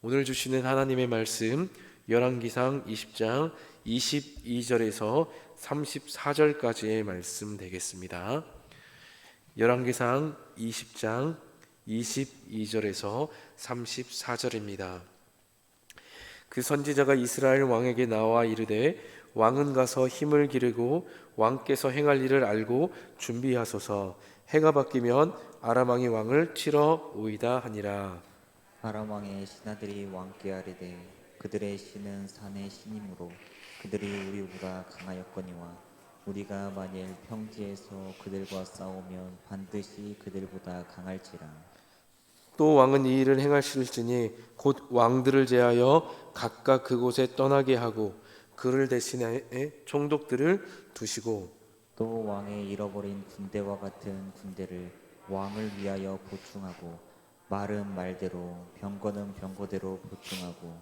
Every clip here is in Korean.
오늘 주시는 하나님의 말씀 열왕기상 20장 22절에서 34절까지의 말씀 되겠습니다. 열왕기상 20장 22절에서 34절입니다. 그 선지자가 이스라엘 왕에게 나와 이르되 왕은 가서 힘을 기르고 왕께서 행할 일을 알고 준비하소서. 해가 바뀌면 아람 왕이 왕을 치러 오이다 하니라. 아람 왕의 신하들이 왕께 아뢰되 그들의 신은 산의 신이므로 그들이 우리보다 강하였거니와 우리가 만일 평지에서 그들과 싸우면 반드시 그들보다 강할지라. 또 왕은 이 일을 행하실지니 곧 왕들을 제하여 각각 그곳에 떠나게 하고 그를 대신에 총독들을 두시고 또 왕의 잃어버린 군대와 같은 군대를 왕을 위하여 보충하고 말은 말대로 병거는 병거대로 보충하고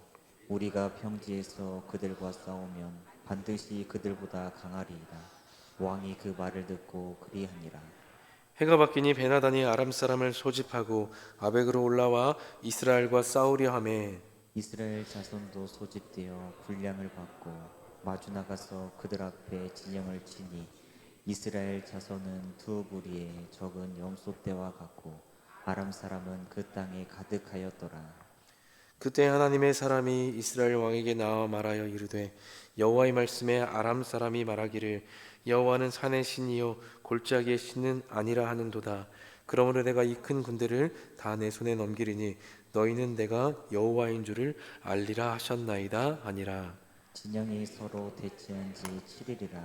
우리가 평지에서 그들과 싸우면 반드시 그들보다 강하리이다. 왕이 그 말을 듣고 그리하니라. 해가 바뀌니 베나단이 아람 사람을 소집하고 아벡으로 올라와 이스라엘과 싸우려 하매 이스라엘 자손도 소집되어 분량을 받고 마주 나가서 그들 앞에 진영을 치니 이스라엘 자손은 두 무리의 적은 염소떼와 같고 아람 사람은 그 땅에 가득하였더라. 그때 하나님의 사람이 이스라엘 왕에게 나와 말하여 이르되 여호와의 말씀에 아람 사람이 말하기를 여호와는 산의 신이요 골짜기의 신은 아니라 하는도다. 그러므로 내가 이 큰 군대를 다 내 손에 넘기리니 너희는 내가 여호와인 줄을 알리라 하셨나이다 하니라. 진영이 서로 대치한 지 7일이라.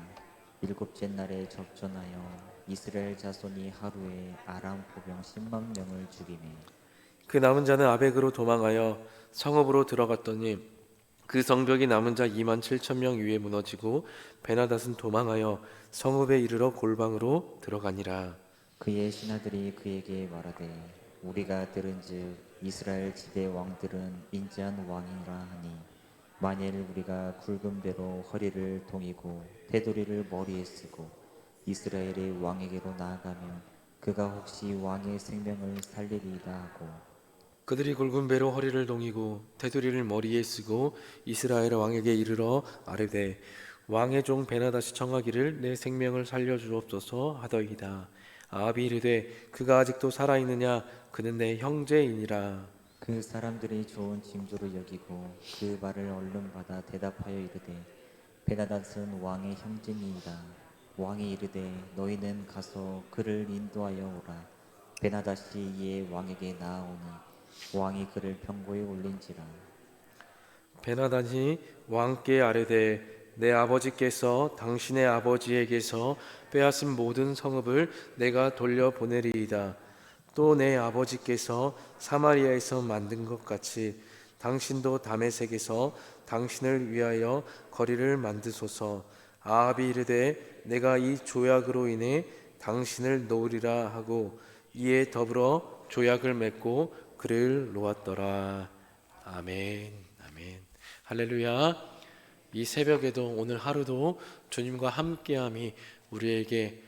일곱째 날에 접전하여 이스라엘 자손이 하루에 아람 포병 10만 명을 죽이매 그 남은 자는 아벡으로 도망하여 성읍으로 들어갔더니 그 성벽이 남은 자 2만 7천 명 위에 무너지고 베나닷은 도망하여 성읍에 이르러 골방으로 들어가니라. 그의 신하들이 그에게 말하되 우리가 들은즉 이스라엘 지대 왕들은 인자한 왕이라 하니 만일 우리가 굵은 배로 허리를 동이고 테두리를 머리에 쓰고 이스라엘의 왕에게로 나아가면 그가 혹시 왕의 생명을 살리리이다 하고 그들이 굵은 배로 허리를 동이고 테두리를 머리에 쓰고 이스라엘 왕에게 이르러 아뢰되 왕의 종 베나닷이 청하기를 내 생명을 살려주옵소서 하더이다. 아합이 이르되 그가 아직도 살아있느냐 그는 내 형제이니라. 그 사람들이 좋은 징조로 여기고 그 말을 얼른 받아 대답하여 이르되 베나닷은 왕의 형제니이다. 왕이 이르되 너희는 가서 그를 인도하여 오라. 베나닷이 이에 왕에게 나아오니 왕이 그를 병고에 올린지라. 베나단이 왕께 아뢰되 내 아버지께서 당신의 아버지에게서 빼앗은 모든 성읍을 내가 돌려보내리이다. 또 내 아버지께서 사마리아에서 만든 것 같이 당신도 다메섹에서 당신을 위하여 거리를 만드소서. 아합이 이르되 내가 이 조약으로 인해 당신을 놓으리라 하고 이에 더불어 조약을 맺고 그를 놓았더라. 아멘. 아멘. 할렐루야. 이 새벽에도 오늘 하루도 주님과 함께함이 우리에게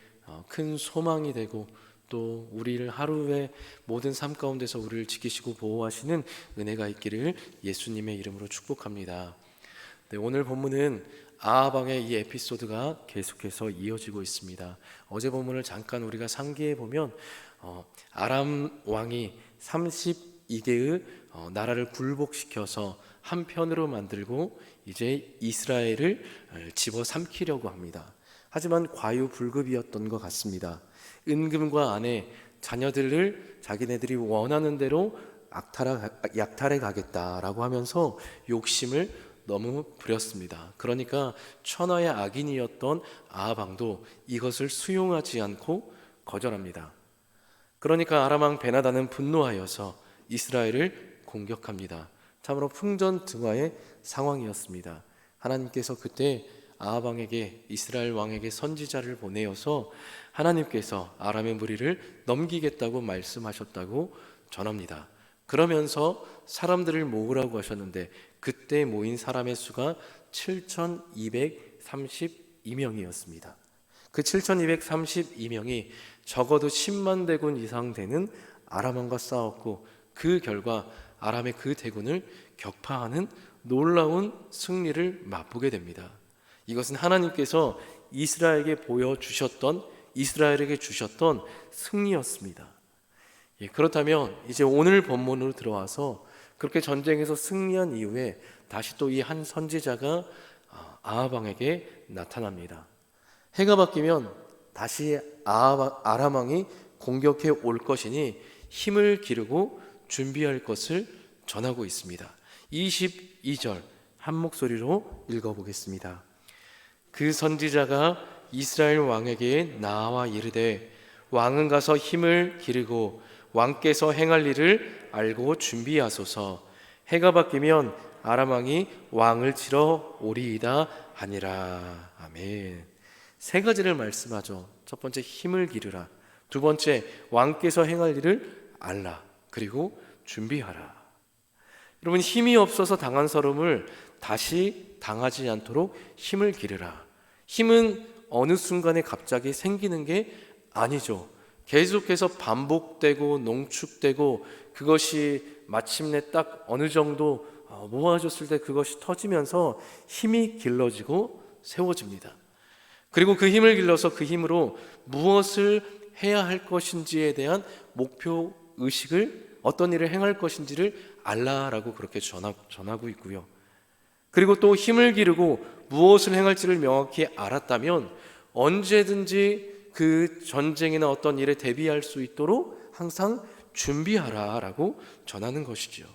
큰 소망이 되고 또 우리를 하루의 모든 삶 가운데서 우리를 지키시고 보호하시는 은혜가 있기를 예수님의 이름으로 축복합니다. 네, 오늘 본문은 아합 왕의 이 에피소드가 계속해서 이어지고 있습니다. 어제 본문을 잠깐 우리가 상기해 보면 아람 왕이 32개의 나라를 굴복시켜서 한편으로 만들고 이제 이스라엘을 집어삼키려고 합니다. 하지만 과유불급이었던 것 같습니다. 은금과 아내, 자녀들을 자기네들이 원하는 대로 약탈해 가겠다라고 하면서 욕심을 너무 부렸습니다. 그러니까 천하의 악인이었던 아합 왕도 이것을 수용하지 않고 거절합니다. 그러니까 아람 왕 베나다는 분노하여서 이스라엘을 공격합니다. 참으로 풍전등화의 상황이었습니다. 하나님께서 그때 아합 왕에게 이스라엘 왕에게 선지자를 보내어서 하나님께서 아람의 무리를 넘기겠다고 말씀하셨다고 전합니다. 그러면서 사람들을 모으라고 하셨는데 그때 모인 사람의 수가 7,232명이었습니다. 그 7,232명이 적어도 10만 대군 이상 되는 아람 왕과 싸웠고 그 결과 아람의 그 대군을 격파하는 놀라운 승리를 맛보게 됩니다. 이것은 하나님께서 이스라엘에게 주셨던 승리였습니다. 예, 그렇다면 이제 오늘 본문으로 들어와서 그렇게 전쟁에서 승리한 이후에 다시 또 이 한 선지자가 아합 왕에게 나타납니다. 해가 바뀌면 다시 아람 왕이 공격해 올 것이니 힘을 기르고 준비할 것을 전하고 있습니다. 22절 한 목소리로 읽어보겠습니다. 그 선지자가 이스라엘 왕에게 나와 이르되 왕은 가서 힘을 기르고 왕께서 행할 일을 알고 준비하소서. 해가 바뀌면 아람 왕이 왕을 치러 오리이다 하니라. 아멘. 세 가지를 말씀하죠. 첫 번째, 힘을 기르라. 두 번째, 왕께서 행할 일을 알라. 그리고 준비하라. 여러분, 힘이 없어서 당한 서름을 다시 당하지 않도록 힘을 기르라. 힘은 어느 순간에 갑자기 생기는 게 아니죠. 계속해서 반복되고 농축되고 그것이 마침내 딱 어느 정도 모아졌을 때 그것이 터지면서 힘이 길러지고 세워집니다. 그리고 그 힘을 길러서 그 힘으로 무엇을 해야 할 것인지에 대한 목표 의식을, 어떤 일을 행할 것인지를 알라라고 그렇게 전하고 있고요. 그리고 또 힘을 기르고 무엇을 행할지를 명확히 알았다면 언제든지 그 전쟁이나 어떤 일에 대비할 수 있도록 항상 준비하라라고 전하는 것이죠.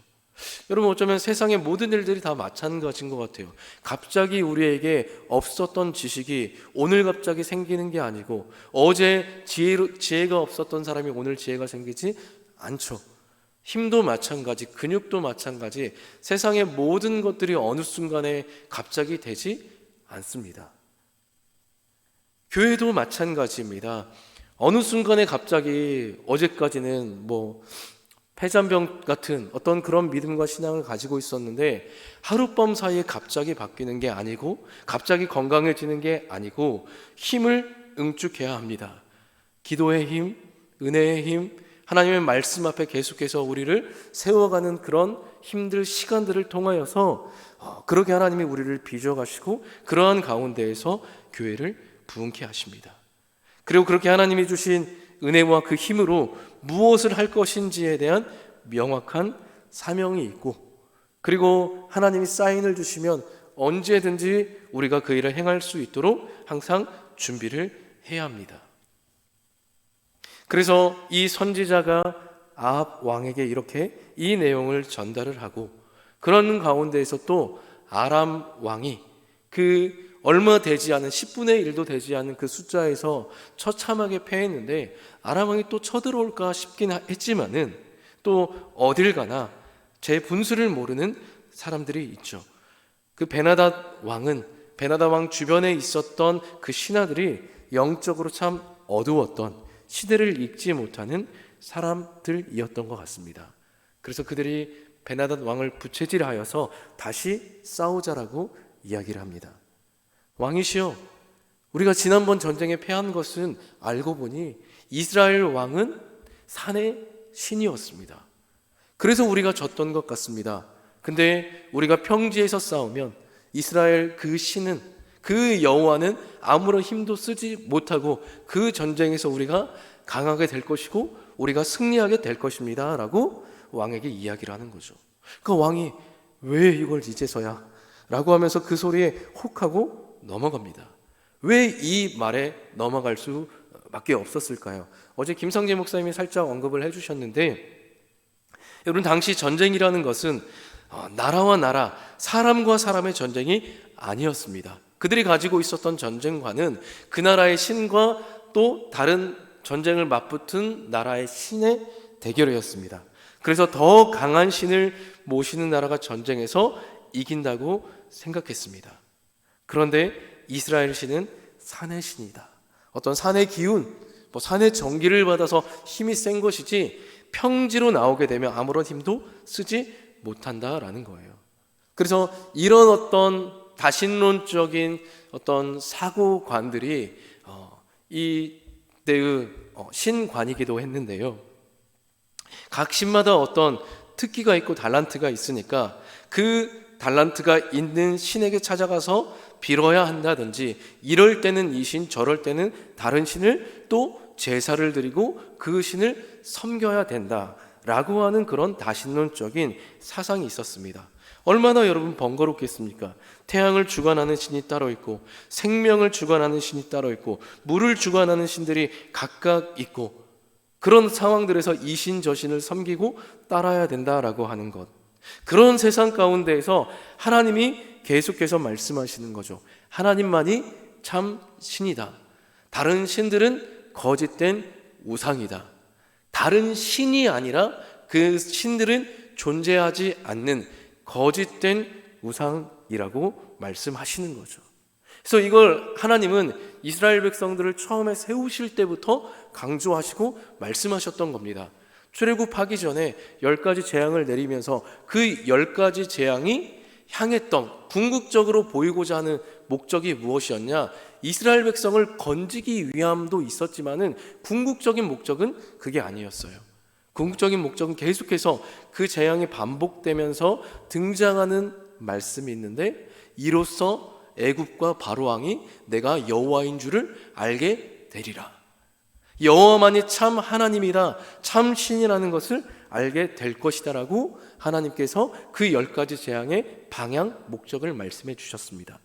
여러분, 어쩌면 세상의 모든 일들이 다 마찬가지인 것 같아요. 갑자기 우리에게 없었던 지식이 오늘 갑자기 생기는 게 아니고, 어제 지혜가 없었던 사람이 오늘 지혜가 생기지 않죠. 힘도 마찬가지, 근육도 마찬가지, 세상의 모든 것들이 어느 순간에 갑자기 되지 않습니다. 교회도 마찬가지입니다. 어느 순간에 갑자기, 어제까지는 폐잔병 같은 어떤 그런 믿음과 신앙을 가지고 있었는데 하룻밤 사이에 갑자기 바뀌는 게 아니고, 갑자기 건강해지는 게 아니고, 힘을 응축해야 합니다. 기도의 힘, 은혜의 힘, 하나님의 말씀 앞에 계속해서 우리를 세워가는 그런 힘들 시간들을 통하여서 그렇게 하나님이 우리를 빚어가시고 그러한 가운데에서 교회를 부흥케 하십니다. 그리고 그렇게 하나님이 주신 은혜와 그 힘으로 무엇을 할 것인지에 대한 명확한 사명이 있고, 그리고 하나님이 사인을 주시면 언제든지 우리가 그 일을 행할 수 있도록 항상 준비를 해야 합니다. 그래서 이 선지자가 아합 왕에게 이렇게 이 내용을 전달을 하고, 그런 가운데에서 또 아람 왕이 그 얼마 되지 않은 10분의 1도 되지 않은 그 숫자에서 처참하게 패했는데, 아람 왕이 또 쳐들어올까 싶긴 했지만은 또 어딜 가나 제 분수를 모르는 사람들이 있죠. 그 베나닷 왕 주변에 있었던 그 신하들이 영적으로 참 어두웠던, 시대를 읽지 못하는 사람들이었던 것 같습니다. 그래서 그들이 베나닷 왕을 부채질하여서 다시 싸우자라고 이야기를 합니다. 왕이시여, 우리가 지난번 전쟁에 패한 것은 알고 보니 이스라엘 왕은 산의 신이었습니다. 그래서 우리가 졌던 것 같습니다. 근데 우리가 평지에서 싸우면 이스라엘 그 신은, 그 여호와는 아무런 힘도 쓰지 못하고 그 전쟁에서 우리가 강하게 될 것이고 우리가 승리하게 될 것입니다 라고 왕에게 이야기를 하는 거죠. 그 왕이 왜 이걸 이제서야 라고 하면서 그 소리에 혹하고 넘어갑니다. 왜 이 말에 넘어갈 수밖에 없었을까요? 어제 김성재 목사님이 살짝 언급을 해주셨는데, 여러분, 당시 전쟁이라는 것은 나라와 나라, 사람과 사람의 전쟁이 아니었습니다. 그들이 가지고 있었던 전쟁과는 그 나라의 신과 또 다른 전쟁을 맞붙은 나라의 신의 대결이었습니다. 그래서 더 강한 신을 모시는 나라가 전쟁에서 이긴다고 생각했습니다. 그런데 이스라엘 신은 산의 신이다. 어떤 산의 기운, 산의 전기를 받아서 힘이 센 것이지 평지로 나오게 되면 아무런 힘도 쓰지 못한다라는 거예요. 그래서 이런 어떤 다신론적인 어떤 사고관들이 이때의 신관이기도 했는데요. 각 신마다 어떤 특기가 있고 달란트가 있으니까 그 달란트가 있는 신에게 찾아가서 빌어야 한다든지, 이럴 때는 이 신, 저럴 때는 다른 신을 또 제사를 드리고 그 신을 섬겨야 된다라고 하는 그런 다신론적인 사상이 있었습니다. 얼마나 여러분 번거롭겠습니까? 태양을 주관하는 신이 따로 있고, 생명을 주관하는 신이 따로 있고, 물을 주관하는 신들이 각각 있고, 그런 상황들에서 이 신 저 신을 섬기고 따라야 된다라고 하는 것, 그런 세상 가운데에서 하나님이 계속해서 말씀하시는 거죠. 하나님만이 참 신이다. 다른 신들은 거짓된 우상이다. 다른 신이 아니라 그 신들은 존재하지 않는 거짓된 우상이라고 말씀하시는 거죠. 그래서 이걸 하나님은 이스라엘 백성들을 처음에 세우실 때부터 강조하시고 말씀하셨던 겁니다. 출애굽하기 전에 10가지 재앙을 내리면서 그 10가지 재앙이 향했던, 궁극적으로 보이고자 하는 목적이 무엇이었냐? 이스라엘 백성을 건지기 위함도 있었지만은 궁극적인 목적은 그게 아니었어요. 궁극적인 목적은 계속해서 그 재앙이 반복되면서 등장하는 말씀이 있는데, 이로써 애굽과 바로 왕이 내가 여호와인 줄을 알게 되리라. 여호와만이 참 하나님이라, 참 신이라는 것을 알게 될 것이다라고 하나님께서 그 10가지 재앙의 방향, 목적을 말씀해 주셨습니다.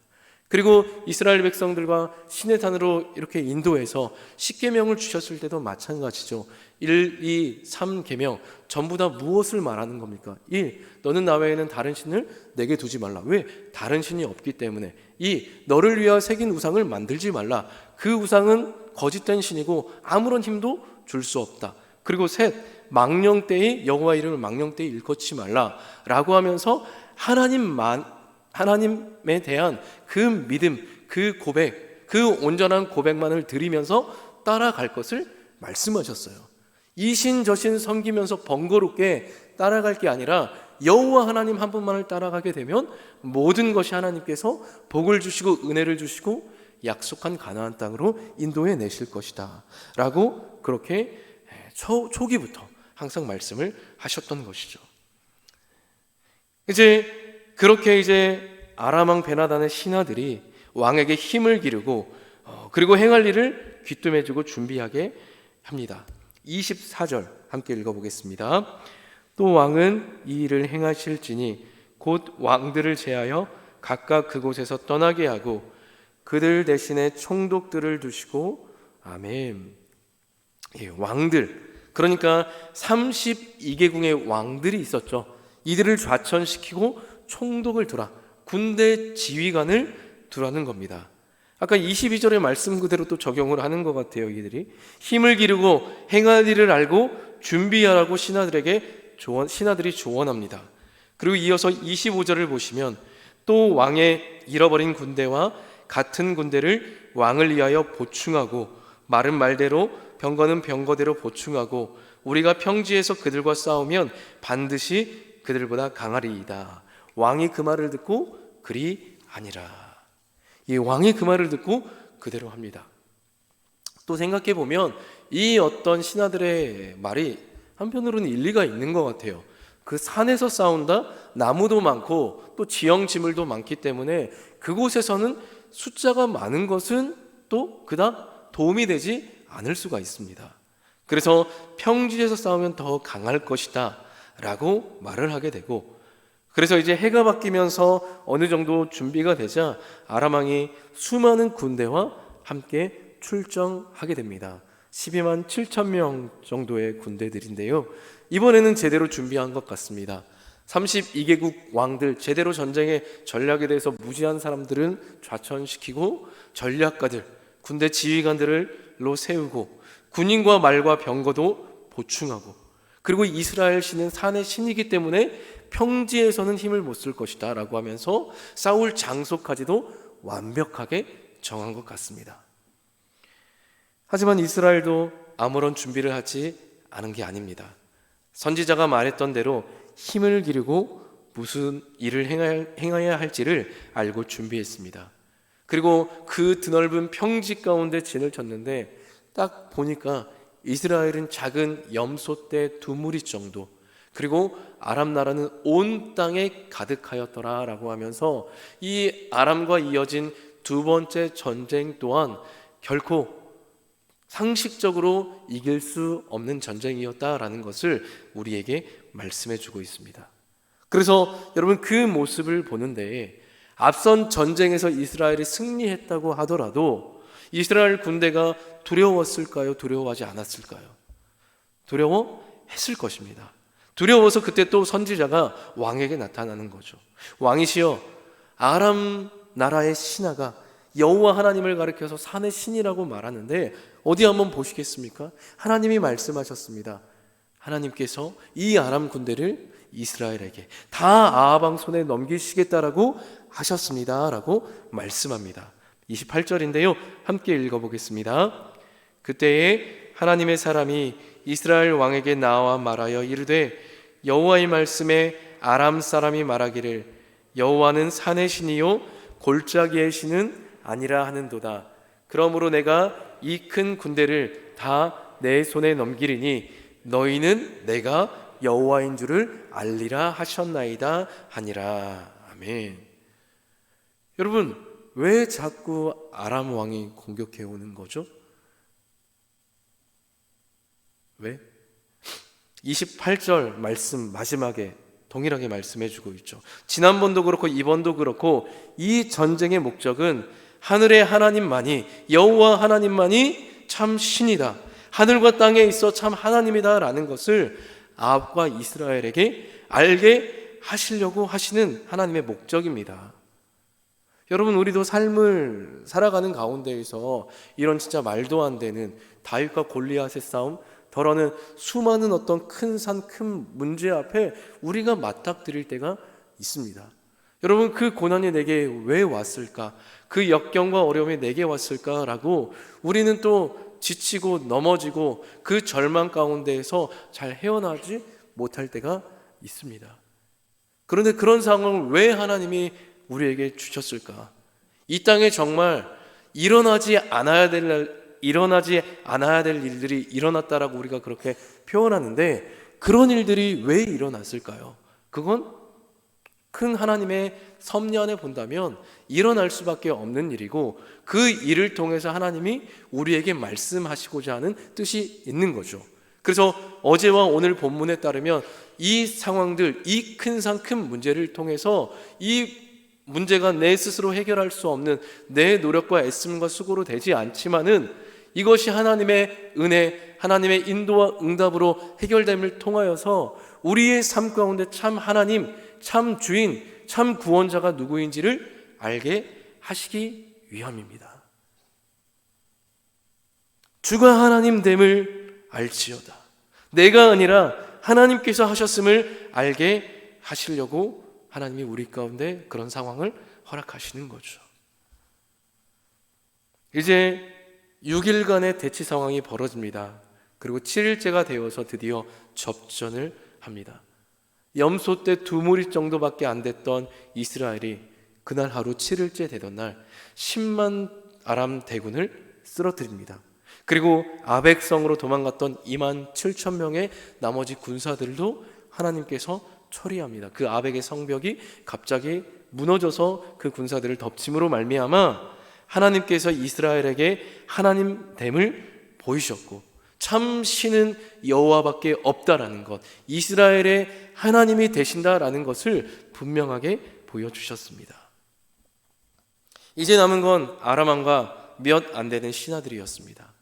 그리고 이스라엘 백성들과 시내산으로 이렇게 인도해서 10계명을 주셨을 때도 마찬가지죠. 1, 2, 3계명 전부 다 무엇을 말하는 겁니까? 1. 너는 나 외에는 다른 신을 내게 두지 말라. 왜? 다른 신이 없기 때문에. 2. 너를 위하여 새긴 우상을 만들지 말라. 그 우상은 거짓된 신이고 아무런 힘도 줄 수 없다. 그리고 셋, 망령 때에 여호와 이름을 망령 때에 일컫지 말라 라고 하면서 하나님에 대한 그 믿음, 그 고백, 그 온전한 고백만을 드리면서 따라갈 것을 말씀하셨어요. 이 신 저 신 섬기면서 번거롭게 따라갈 게 아니라 여호와 하나님 한 분만을 따라가게 되면 모든 것이 하나님께서 복을 주시고 은혜를 주시고 약속한 가나안 땅으로 인도해 내실 것이다 라고 그렇게 초기부터 항상 말씀을 하셨던 것이죠. 그렇게 아람 왕 베나단의 신하들이 왕에게 힘을 기르고 그리고 행할 일을 귀뜸해주고 준비하게 합니다. 24절 함께 읽어보겠습니다. 또 왕은 이 일을 행하실지니 곧 왕들을 제하여 각각 그곳에서 떠나게 하고 그들 대신에 총독들을 두시고, 아멘. 왕들, 그러니까 32개국의 왕들이 있었죠. 이들을 좌천시키고 총독을 두라, 군대 지휘관을 두라는 겁니다. 아까 22절의 말씀 그대로 또 적용을 하는 것 같아요. 이들이 힘을 기르고 행할 일을 알고 준비하라고 신하들이 조언합니다. 그리고 이어서 25절을 보시면 또 왕의 잃어버린 군대와 같은 군대를 왕을 위하여 보충하고, 말은 말대로 병거는 병거대로 보충하고, 우리가 평지에서 그들과 싸우면 반드시 그들보다 강하리이다. 왕이 그 말을 듣고 그리 아니라. 이 왕이 그 말을 듣고 그대로 합니다. 또 생각해 보면 이 어떤 신하들의 말이 한편으로는 일리가 있는 것 같아요. 그 산에서 싸운다, 나무도 많고 또 지형지물도 많기 때문에 그곳에서는 숫자가 많은 것은 또 그닥 도움이 되지 않을 수가 있습니다. 그래서 평지에서 싸우면 더 강할 것이다 라고 말을 하게 되고, 그래서 이제 해가 바뀌면서 어느 정도 준비가 되자 아람 왕이 수많은 군대와 함께 출정하게 됩니다. 12만 7천 명 정도의 군대들인데요, 이번에는 제대로 준비한 것 같습니다. 32개국 왕들, 제대로 전쟁의 전략에 대해서 무지한 사람들은 좌천시키고 전략가들, 군대 지휘관들로 세우고 군인과 말과 병거도 보충하고, 그리고 이스라엘 신은 산의 신이기 때문에 평지에서는 힘을 못 쓸 것이다 라고 하면서 싸울 장소까지도 완벽하게 정한 것 같습니다. 하지만 이스라엘도 아무런 준비를 하지 않은 게 아닙니다. 선지자가 말했던 대로 힘을 기르고 무슨 일을 행해야 할지를 알고 준비했습니다. 그리고 그 드넓은 평지 가운데 진을 쳤는데 딱 보니까 이스라엘은 작은 염소떼 2무리 정도, 그리고 아람 나라는 온 땅에 가득하였더라 라고 하면서 이 아람과 이어진 두 번째 전쟁 또한 결코 상식적으로 이길 수 없는 전쟁이었다라는 것을 우리에게 말씀해 주고 있습니다. 그래서 여러분, 그 모습을 보는데 앞선 전쟁에서 이스라엘이 승리했다고 하더라도 이스라엘 군대가 두려웠을까요? 두려워하지 않았을까요? 두려워했을 것입니다. 두려워서 그때 또 선지자가 왕에게 나타나는 거죠. 왕이시여, 아람 나라의 신하가 여호와 하나님을 가리켜서 산의 신이라고 말하는데 어디 한번 보시겠습니까? 하나님이 말씀하셨습니다. 하나님께서 이 아람 군대를 이스라엘에게 다 아합 손에 넘기시겠다라고 하셨습니다 라고 말씀합니다. 28절인데요, 함께 읽어보겠습니다. 그때에 하나님의 사람이 이스라엘 왕에게 나와 말하여 이르되 여호와의 말씀에 아람 사람이 말하기를 여호와는 산의 신이요 골짜기의 신은 아니라 하는도다. 그러므로 내가 이 큰 군대를 다 내 손에 넘기리니 너희는 내가 여호와인 줄을 알리라 하셨나이다 하니라. 아멘. 여러분, 왜 자꾸 아람 왕이 공격해 오는 거죠? 왜? 28절 말씀 마지막에 동일하게 말씀해 주고 있죠. 지난번도 그렇고 이번도 그렇고 이 전쟁의 목적은 하늘의 하나님만이, 여호와 하나님만이 참 신이다, 하늘과 땅에 있어 참 하나님이다 라는 것을 아합과 이스라엘에게 알게 하시려고 하시는 하나님의 목적입니다. 여러분, 우리도 삶을 살아가는 가운데에서 이런 진짜 말도 안 되는 다윗과 골리앗의 싸움, 더러는 수많은 어떤 큰 산, 큰 문제 앞에 우리가 맞닥뜨릴 때가 있습니다. 여러분, 그 고난이 내게 왜 왔을까? 그 역경과 어려움이 내게 왔을까라고 우리는 또 지치고 넘어지고 그 절망 가운데에서 잘 헤어나지 못할 때가 있습니다. 그런데 그런 상황을 왜 하나님이 우리에게 주셨을까? 이 땅에 정말 일어나지 않아야 될 일들이 일어났다라고 우리가 그렇게 표현하는데 그런 일들이 왜 일어났을까요? 그건 큰 하나님의 섭리 안에 본다면 일어날 수밖에 없는 일이고 그 일을 통해서 하나님이 우리에게 말씀하시고자 하는 뜻이 있는 거죠. 그래서 어제와 오늘 본문에 따르면 이 상황들, 이 큰 산, 큰 문제를 통해서 이 문제가 내 스스로 해결할 수 없는 내 노력과 애씀과 수고로 되지 않지만은 이것이 하나님의 은혜, 하나님의 인도와 응답으로 해결됨을 통하여서 우리의 삶 가운데 참 하나님, 참 주인, 참 구원자가 누구인지를 알게 하시기 위함입니다. 주가 하나님 됨을 알지어다. 내가 아니라 하나님께서 하셨음을 알게 하시려고 하나님이 우리 가운데 그런 상황을 허락하시는 거죠. 이제 6일간의 대치 상황이 벌어집니다. 그리고 7일째가 되어서 드디어 접전을 합니다. 염소 때 2무리 정도밖에 안 됐던 이스라엘이 그날 하루 7일째 되던 날 10만 아람 대군을 쓰러뜨립니다. 그리고 아벡성으로 도망갔던 2만 7천 명의 나머지 군사들도 하나님께서 처리합니다. 그 아벡의 성벽이 갑자기 무너져서 그 군사들을 덮침으로 말미암아 하나님께서 이스라엘에게 하나님 됨을 보이셨고 참 신은 여호와밖에 없다라는 것, 이스라엘의 하나님이 되신다라는 것을 분명하게 보여주셨습니다. 이제 남은 건 아람 왕과 몇 안 되는 신하들이었습니다.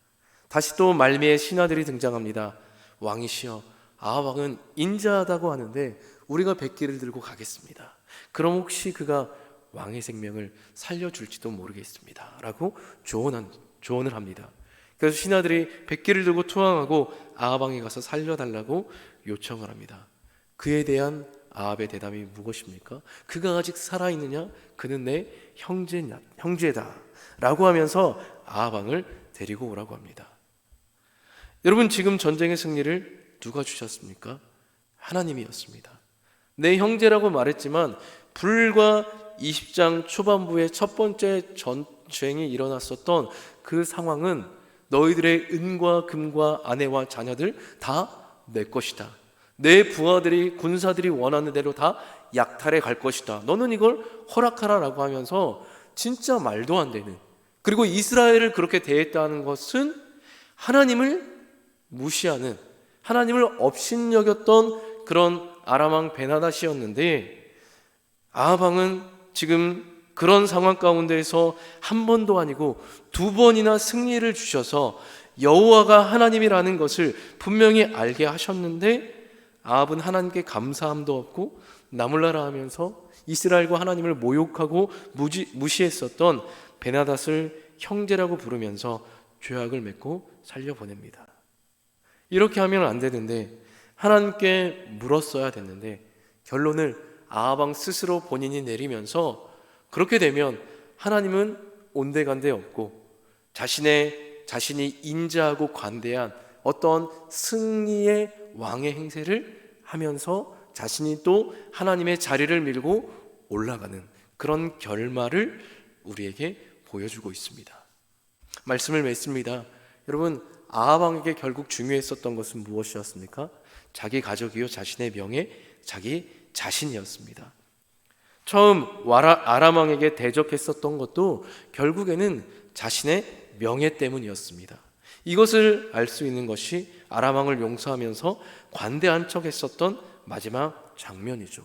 다시 또 말미에 신하들이 등장합니다. 왕이시여, 아합 왕은 인자하다고 하는데 우리가 백기를 들고 가겠습니다. 그럼 혹시 그가 왕의 생명을 살려줄지도 모르겠습니다 라고 조언을 합니다. 그래서 신하들이 백기를 들고 투항하고 아합 왕에 가서 살려달라고 요청을 합니다. 그에 대한 아합의 대답이 무엇입니까? 그가 아직 살아있느냐? 그는 내 형제다 라고 하면서 아합 왕을 데리고 오라고 합니다. 여러분, 지금 전쟁의 승리를 누가 주셨습니까? 하나님이었습니다. 내 형제라고 말했지만 불과 20장 초반부의 첫 번째 전쟁이 일어났었던 그 상황은 너희들의 은과 금과 아내와 자녀들 다 내 것이다. 내 부하들이, 군사들이 원하는 대로 다 약탈해 갈 것이다. 너는 이걸 허락하라라고 하면서 진짜 말도 안 되는, 그리고 이스라엘을 그렇게 대했다는 것은 하나님을 무시하는, 하나님을 업신여겼던 그런 아람 왕 베나닷이었는데, 아합 왕은 지금 그런 상황 가운데에서 한 번도 아니고 두 번이나 승리를 주셔서 여호와가 하나님이라는 것을 분명히 알게 하셨는데, 아합은 하나님께 감사함도 없고 나몰라라 하면서 이스라엘과 하나님을 모욕하고 무시했었던 베나닷을 형제라고 부르면서 죄악을 맺고 살려보냅니다. 이렇게 하면 안 되는데, 하나님께 물었어야 됐는데 결론을 아합 왕 스스로 본인이 내리면서, 그렇게 되면 하나님은 온데간데 없고 자신이 인자하고 관대한 어떤 승리의 왕의 행세를 하면서 자신이 또 하나님의 자리를 밀고 올라가는 그런 결말을 우리에게 보여주고 있습니다. 말씀을 맺습니다. 여러분, 아합 왕에게 결국 중요했었던 것은 무엇이었습니까? 자기 가족이요, 자신의 명예, 자기 자신이었습니다. 처음 아람 왕에게 대적했었던 것도 결국에는 자신의 명예 때문이었습니다. 이것을 알 수 있는 것이 아람 왕을 용서하면서 관대한 척했었던 마지막 장면이죠.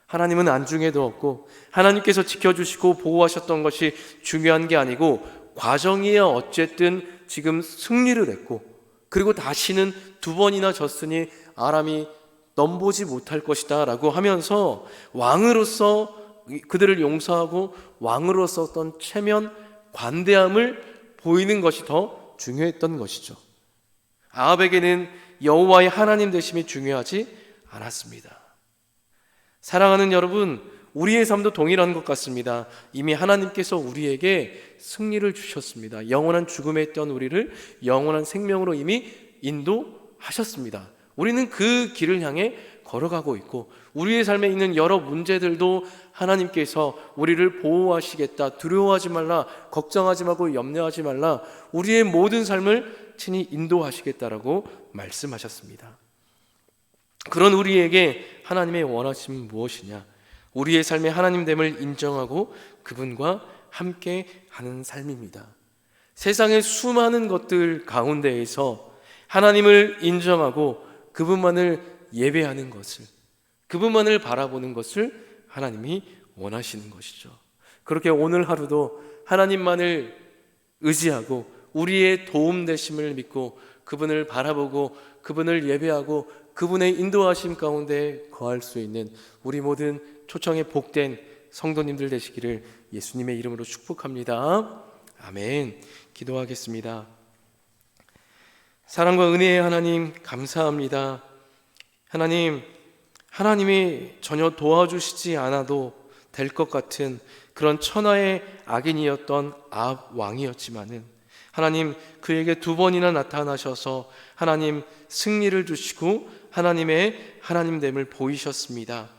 하나님은 안중에도 없고 하나님께서 지켜주시고 보호하셨던 것이 중요한 게 아니고 과정이야 어쨌든 지금 승리를 했고, 그리고 다시는 두 번이나 졌으니 아람이 넘보지 못할 것이다 라고 하면서 왕으로서 그들을 용서하고 왕으로서 어떤 체면, 관대함을 보이는 것이 더 중요했던 것이죠. 아합에게는 여호와의 하나님 되심이 중요하지 않았습니다. 사랑하는 여러분, 우리의 삶도 동일한 것 같습니다. 이미 하나님께서 우리에게 승리를 주셨습니다. 영원한 죽음에 있던 우리를 영원한 생명으로 이미 인도하셨습니다. 우리는 그 길을 향해 걸어가고 있고, 우리의 삶에 있는 여러 문제들도 하나님께서 우리를 보호하시겠다, 두려워하지 말라, 걱정하지 말고 염려하지 말라, 우리의 모든 삶을 친히 인도하시겠다라고 말씀하셨습니다. 그런 우리에게 하나님의 원하심은 무엇이냐? 우리의 삶의 하나님됨을 인정하고 그분과 함께 하는 삶입니다. 세상의 수많은 것들 가운데에서 하나님을 인정하고 그분만을 예배하는 것을, 그분만을 바라보는 것을 하나님이 원하시는 것이죠. 그렇게 오늘 하루도 하나님만을 의지하고 우리의 도움 되심을 믿고 그분을 바라보고 그분을 예배하고 그분의 인도하심 가운데 거할 수 있는 우리 모든 초청의 복된 성도님들 되시기를 예수님의 이름으로 축복합니다. 아멘. 기도하겠습니다. 사랑과 은혜의 하나님, 감사합니다. 하나님이 전혀 도와주시지 않아도 될 것 같은 그런 천하의 악인이었던 아합 왕이었지만은 하나님, 그에게 두 번이나 나타나셔서 하나님 승리를 주시고 하나님의 하나님됨을 보이셨습니다.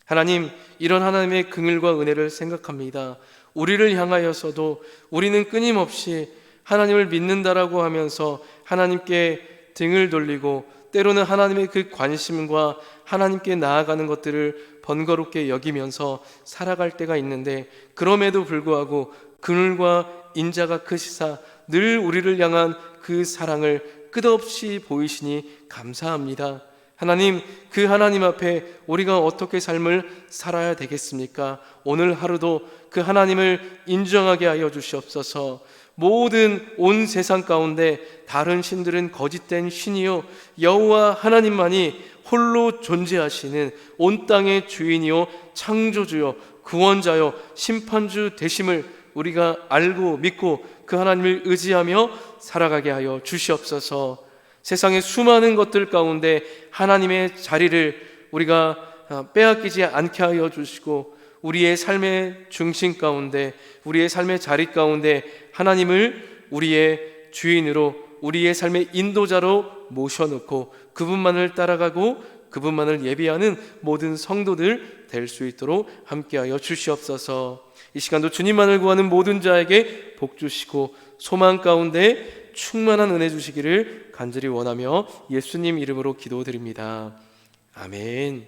하나님, 이런 하나님의 긍휼과 은혜를 생각합니다. 우리를 향하여서도 우리는 끊임없이 하나님을 믿는다라고 하면서 하나님께 등을 돌리고 때로는 하나님의 그 관심과 하나님께 나아가는 것들을 번거롭게 여기면서 살아갈 때가 있는데, 그럼에도 불구하고 긍휼과 인자가 크시사 늘 우리를 향한 그 사랑을 끝없이 보이시니 감사합니다. 하나님, 그 하나님 앞에 우리가 어떻게 삶을 살아야 되겠습니까? 오늘 하루도 그 하나님을 인정하게 하여 주시옵소서. 모든 온 세상 가운데 다른 신들은 거짓된 신이요 여호와 하나님만이 홀로 존재하시는 온 땅의 주인이요 창조주요 구원자요 심판주 되심을 우리가 알고 믿고 그 하나님을 의지하며 살아가게 하여 주시옵소서. 세상의 수많은 것들 가운데 하나님의 자리를 우리가 빼앗기지 않게 하여 주시고, 우리의 삶의 중심 가운데, 우리의 삶의 자리 가운데 하나님을 우리의 주인으로, 우리의 삶의 인도자로 모셔놓고 그분만을 따라가고 그분만을 예비하는 모든 성도들 될 수 있도록 함께하여 주시옵소서. 이 시간도 주님만을 구하는 모든 자에게 복 주시고 소망 가운데 충만한 은혜 주시기를 간절히 원하며 예수님 이름으로 기도드립니다. 아멘.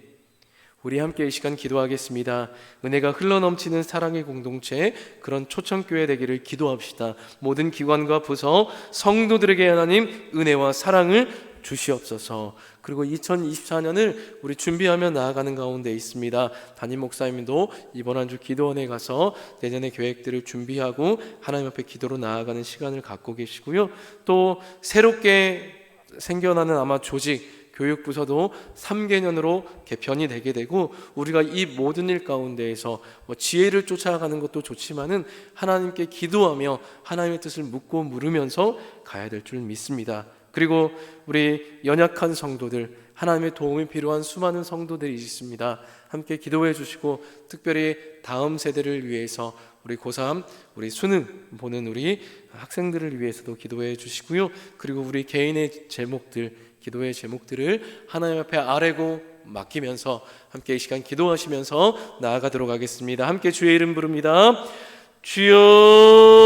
우리 함께 이 시간 기도하겠습니다. 은혜가 흘러넘치는 사랑의 공동체, 그런 초청교회 되기를 기도합시다. 모든 기관과 부서, 성도들에게 하나님 은혜와 사랑을 주시옵소서. 그리고 2024년을 우리 준비하며 나아가는 가운데 있습니다. 담임 목사님도 이번 한 주 기도원에 가서 내년의 계획들을 준비하고 하나님 앞에 기도로 나아가는 시간을 갖고 계시고요. 또 새롭게 생겨나는 아마 조직, 교육부서도 3개년으로 개편이 되게 되고, 우리가 이 모든 일 가운데에서 지혜를 쫓아가는 것도 좋지만은 하나님께 기도하며 하나님의 뜻을 묻고 물으면서 가야 될 줄 믿습니다. 그리고 우리 연약한 성도들, 하나님의 도움이 필요한 수많은 성도들이 있습니다. 함께 기도해 주시고, 특별히 다음 세대를 위해서 우리 고3, 우리 수능 보는 우리 학생들을 위해서도 기도해 주시고요. 그리고 우리 개인의 제목들, 기도의 제목들을 하나님 앞에 아뢰고 맡기면서 함께 이 시간 기도하시면서 나아가도록 하겠습니다. 함께 주의 이름 부릅니다. 주여